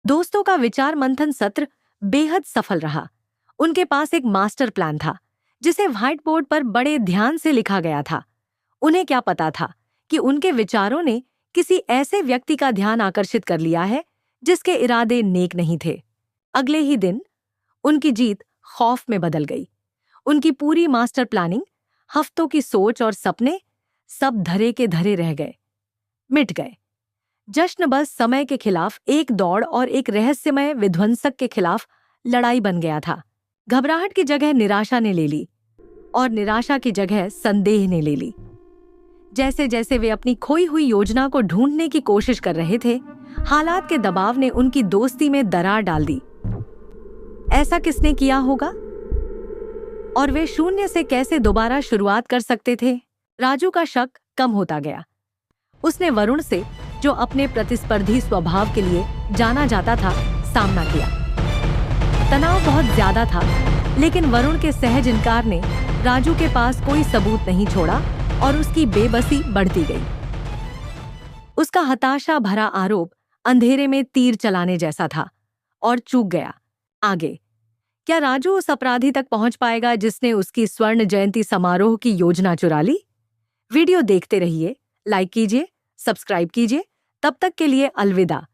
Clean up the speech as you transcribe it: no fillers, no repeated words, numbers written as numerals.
दोस्तों का विचार मंथन सत्र बेहद सफल रहा। उनके पास एक मास्टर प्लान था जिसे व्हाइट बोर्ड पर बड़े ध्यान से लिखा गया था। उन्हें क्या पता था कि उनके विचारों ने किसी ऐसे व्यक्ति का ध्यान आकर्षित कर लिया है जिसके इरादे नेक नहीं थे। अगले ही दिन उनकी जीत खौफ में बदल गई। उनकी पूरी मास्टर प्लानिंग, हफ्तों की सोच और सपने सब धरे के धरे रह गए, मिट गए। जश्न बस समय के खिलाफ एक दौड़ और एक रहस्यमय विध्वंसक के खिलाफ लड़ाई बन गया था। घबराहट की जगह निराशा ने ले ली और निराशा की जगह संदेह ने ले ली। जैसे जैसे वे अपनी खोई हुई योजना को ढूंढने की कोशिश कर रहे थे, हालात के दबाव ने उनकी दोस्ती में दरार डाल दी। ऐसा किसने किया होगा और वे शून्य से कैसे दोबारा शुरुआत कर सकते थे? राजू का शक कम होता गया। उसने वरुण से, जो अपने प्रतिस्पर्धी स्वभाव के लिए जाना जाता था, सामना किया। तनाव बहुत ज्यादा था, लेकिन वरुण के सहज इनकार ने राजू के पास कोई सबूत नहीं छोड़ा और उसकी बेबसी बढ़ती गई। उसका हताशा भरा आरोप अंधेरे में तीर चलाने जैसा था और चूक गया। आगे क्या राजू उस अपराधी तक पहुंच पाएगा जिसने उसकी स्वर्ण जयंती समारोह की योजना चुरा ली? वीडियो देखते रहिए, लाइक कीजिए, सब्सक्राइब कीजिए। तब तक के लिए अलविदा।